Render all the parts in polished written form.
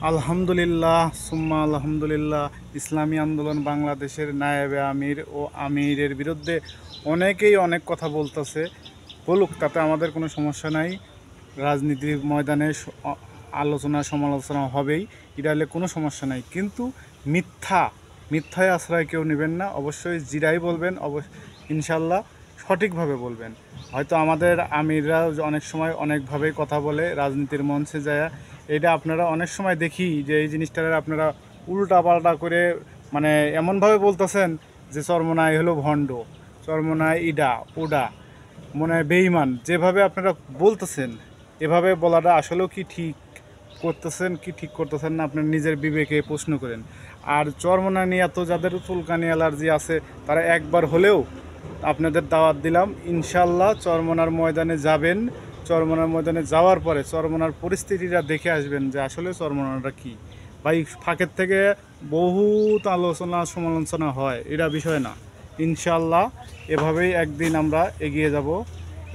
আলহামদুলিল্লাহ সুম্মা আলহামদুলিল্লাহ। ইসলামী আন্দোলন বাংলাদেশের নায়েবে আমির ও আমিরের বিরুদ্ধে অনেকেই অনেক কথা বলতেছে, বলুক, তাতে আমাদের কোনো সমস্যা নাই। রাজনীতির ময়দানে আলোচনা সমালোচনা হবেই, এটা হলে কোনো সমস্যা নাই। কিন্তু মিথ্যায় আশ্রয় কেউ নেবেন না। অবশ্যই জিরাই বলবেন, ইনশাল্লাহ সঠিকভাবে বলবেন। হয়তো আমাদের আমিররা অনেক সময় অনেকভাবেই কথা বলে রাজনীতির মঞ্চে যায়, এটা আপনারা অনেক সময় দেখি যে এই জিনিসটা আপনারা উল্টা পাল্টা করে মানে এমনভাবে বলতেছেন যে চরমোনাই হলো ভণ্ড, চরমোনাই ইডা ওডা, মনে হয় বেঈমান। যেভাবে আপনারা বলতেছেন, এভাবে বলাটা আসলেও কি ঠিক করতেছেন কি ঠিক করতেছেন না, আপনার নিজের বিবেকে প্রশ্ন করেন। আর চরমোনাই নিয়ে তো যাদের চুলকানি অ্যালার্জি আছে, তারা একবার হলেও আপনাদের দাওয়াত দিলাম, ইনশাল্লাহ চরমোনার ময়দানে যাবেন। চরমোনার ময়দানে যাওয়ার পরে চরমোনার পরিস্থিতিটা দেখে আসবেন যে আসলে চরমোনাটা কী। ভাই, ফাঁকের থেকে বহুত আলোচনা সমালোচনা হয়, এটা বিষয় না। ইনশাল্লাহ এভাবেই একদিন আমরা এগিয়ে যাব,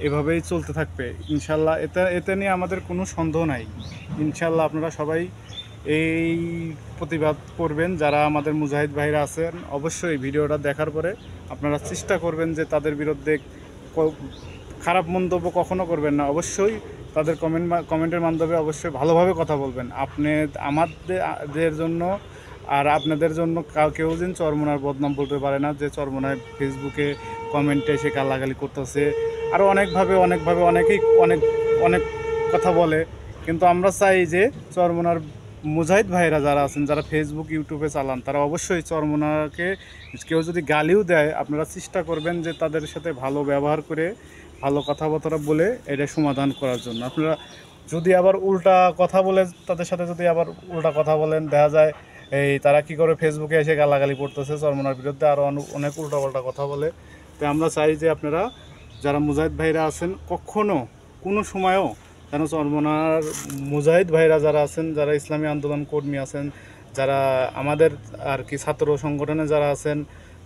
এভাবেই চলতে থাকবে ইনশাল্লাহ। এতে নিয়ে আমাদের কোনো সন্দেহ নাই। ইনশাল্লাহ আপনারা সবাই এই প্রতিবাদ করবেন। যারা আমাদের মুজাহিদ ভাইরা আছেন, অবশ্যই ভিডিওটা দেখার পরে আপনারা চেষ্টা করবেন যে তাদের বিরুদ্ধে খারাপ মন্তব্য কখনো করবেন না। অবশ্যই তাদের কমেন্টের মাধ্যমে অবশ্যই ভালোভাবে কথা বলবেন। আপনি আমাদের জন্য আর আপনাদের জন্য কেউ যেন চরমোনার বদনাম বলতে পারে না, যে চরমোনায় ফেসবুকে কমেন্টে এসে গালাগালি করতেছে, আরও অনেকেই অনেক কথা বলে। কিন্তু আমরা চাই যে চরমোনার মুজাহিদ ভাইরা যারা আছেন, যারা ফেসবুক ইউটিউবে চালান, তারা অবশ্যই চরমোনাকে কেউ যদি গালিও দেয়, আপনারা চেষ্টা করবেন যে তাদের সাথে ভালো ব্যবহার করে ভালো কথাবার্তা বলে এটা সমাধান করার জন্য। আপনারা যদি আবার উল্টা কথা বলে তাদের সাথে যদি আবার উল্টা কথা বলেন, দেখা যায় এই তারা কি করে ফেসবুকে এসে গালাগালি করতেছে চরমোনার বিরুদ্ধে, আরও অনেক উল্টাপাল্টা কথা বলে। তো আমরা চাই যে আপনারা যারা মুজাহিদ ভাইরা আছেন, কখনও কোনো সময়ও যেন চরমোনার মুজাহিদ ভাইরা যারা আছেন, যারা ইসলামী আন্দোলন কর্মী আছেন, যারা আমাদের আর কি ছাত্র সংগঠনে যারা আছেন,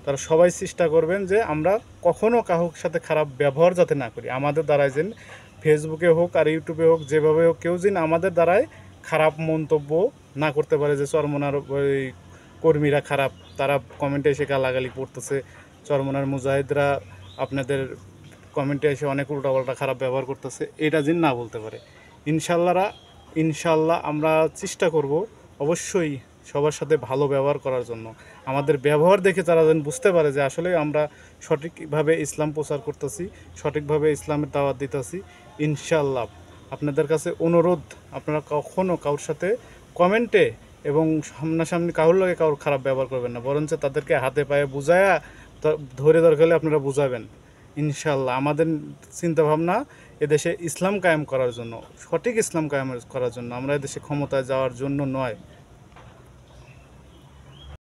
তারা সবাই চেষ্টা করবেন যে আমরা কখনও কারোর সাথে খারাপ ব্যবহার যাতে না করি। আমাদের দ্বারাই যেন ফেসবুকে হোক আর ইউটিউবে হোক, যেভাবে হোক, কেউ যেন আমাদের দ্বারাই খারাপ মন্তব্য না করতে পারে যে চরমোনার ওই কর্মীরা খারাপ, তারা কমেন্টে এসে গালাগালি করতেছে, চরমোনার মুজাহিদরা আপনাদের কমেন্টে এসে অনেক উল্টাপাল্টা খারাপ ব্যবহার করতেছে, এটা যেন না বলতে পারে। ইনশাল্লাহ আমরা চেষ্টা করব অবশ্যই সবার সাথে ভালো ব্যবহার করার জন্য। আমাদের ব্যবহার দেখে তারা যেন বুঝতে পারে যে আসলে আমরা সঠিকভাবে ইসলাম প্রচার করতেছি, সঠিকভাবে ইসলামের দাওয়াত দিতেছি। ইনশাল্লাহ আপনাদের কাছে অনুরোধ, আপনারা কখনও কারোর সাথে কমেন্টে এবং সামনাসামনি কারোর লাগে কারোর খারাপ ব্যবহার করবেন না, বরঞ্চ তাদেরকে হাতে পায়ে বুঝায়া ধরে দরকার হলে আপনারা বুঝাবেন। ইনশাল্লাহ আমাদের চিন্তাভাবনা এদেশে ইসলাম কায়েম করার জন্য, সঠিক ইসলাম কায়েম করার জন্য, আমরা এদেশে ক্ষমতায় যাওয়ার জন্য নয়।